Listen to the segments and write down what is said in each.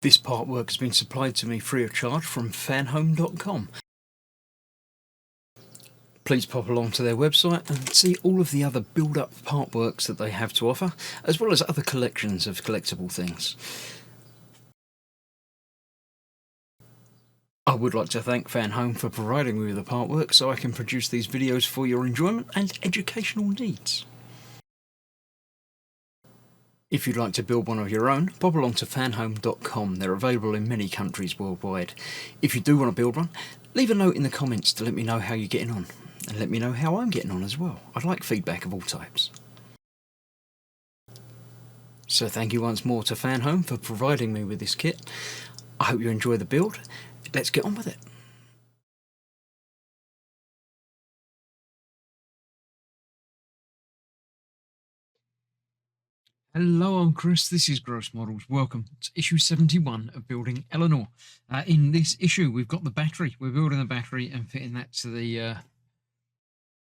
This part work has been supplied to me free of charge from Fanhome.com. Please pop along to their website and see all of the other build-up part works that they have to offer, as well as other collections of collectible things. I would like to thank Fanhome for providing me with the part work so I can produce these videos for your enjoyment and educational needs. If you'd like to build one of your own, pop along to fanhome.com. They're available in many countries worldwide. If you do want to build one, leave a note in the comments to let me know how you're getting on, and let me know how I'm getting on as well. I'd like feedback of all types. So thank you once more to Fanhome for providing me with this kit. I hope you enjoy the build. Let's get on with it. Hello, I'm Chris. This is Gross Models. Welcome to issue 71 of Building Eleanor. In this issue, we've got the battery. We're building the battery and fitting that to the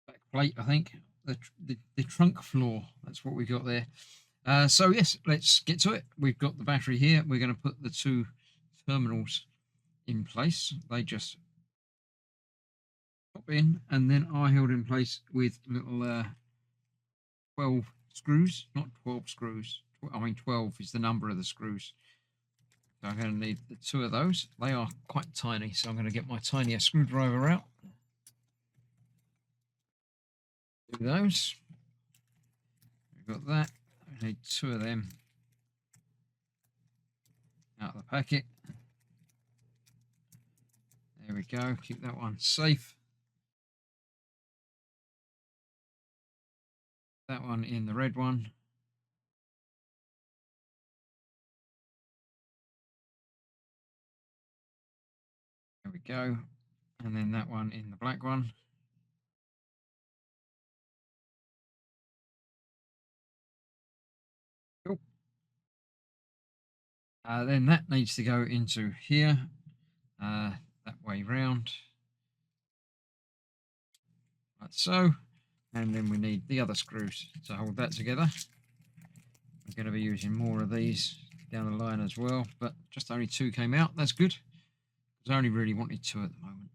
back plate, I think. The trunk floor. That's what we got there. So yes, let's get to it. We've got the battery here. We're going to put the two terminals in place. They just pop in, and then I held in place with little 12 screws, not 12 screws. I mean 12 is the number of the screws. So I'm going to need the two of those. They are quite tiny, so I'm going to get my tinier screwdriver out. Do those. We've got that. I need two of them out of the packet. There we go. Keep that one safe. That one in the red one. There we go. And then that one in the black one. Cool. Then that needs to go into here, that way round, like so. And then we need the other screws to hold that together. I'm going to be using more of these down the line as well, but just only two came out. That's good, because I only really wanted two at the moment.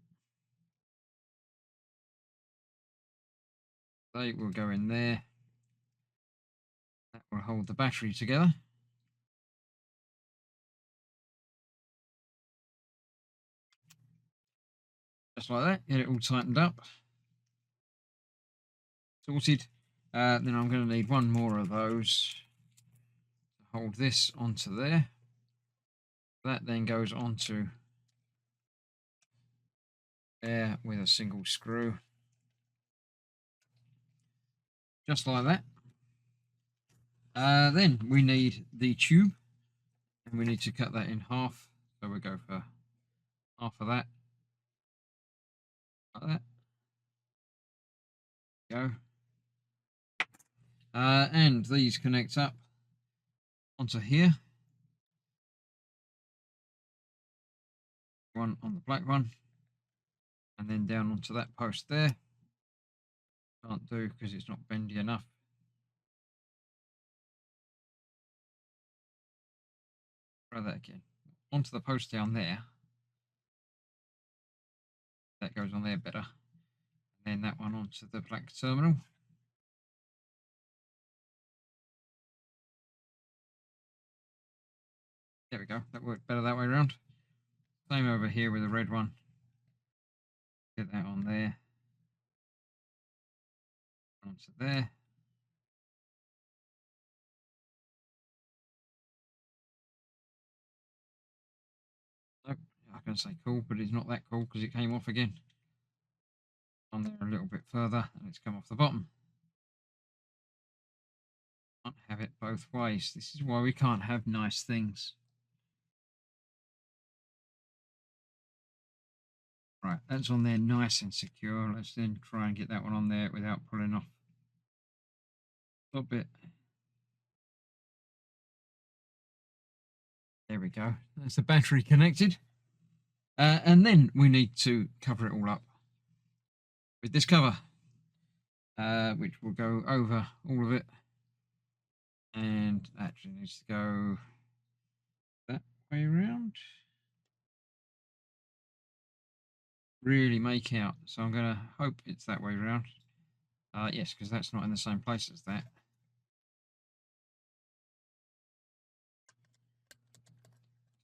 They will go in there. That will hold the battery together. Just like that, get it all tightened up. Sorted. Then I'm going to need one more of those to hold this onto there. That then goes onto there with a single screw. Just like that. Then we need the tube, and we need to cut that in half. So we go for half of that, like that. Go. And these connect up onto here. One on the black one, and then down onto that post there. Can't do because it's not bendy enough. Try that again. Onto the post down there. That goes on there better. And then that one onto the black terminal. There we go. That worked better that way around. Same over here with the red one. Get that on there. Onto there. Nope, I can say cool, but it's not that cool because it came off again. On there a little bit further, and it's come off the bottom. Can't have it both ways. This is why we can't have nice things. Right, that's on there nice and secure. Let's then try and get that one on there without pulling off a little bit. There we go. That's the battery connected. And then we need to cover it all up with this cover, which will go over all of it. And actually needs to go that way around. Really make out. So I'm going to hope it's that way around. Yes, because that's not in the same place as that.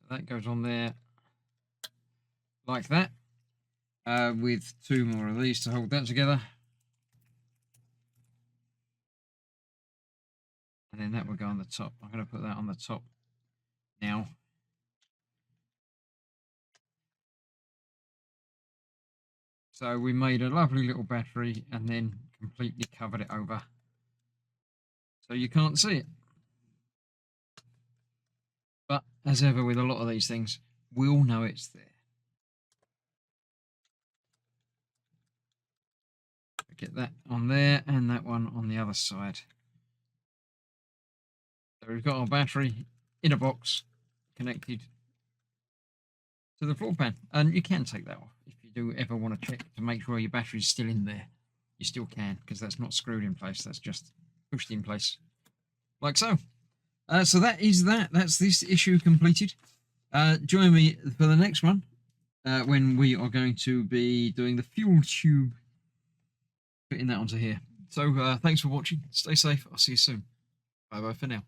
So that goes on there like that, with 2 more of these to hold that together. And then that will go on the top. I'm going to put that on the top now. So we made a lovely little battery and then completely covered it over, so you can't see it. But as ever with a lot of these things, we'll know it's there. Get that on there and that one on the other side. So we've got our battery in a box connected to the floor pan, and you can take that off if you do ever want to check to make sure your battery's still in there. You still can, because that's not screwed in place, that's just pushed in place like so. So that is that's this issue completed. Join me for the next one, when we are going to be doing the fuel tube, putting that onto here. So thanks for watching, stay safe, I'll see you soon, bye bye for now.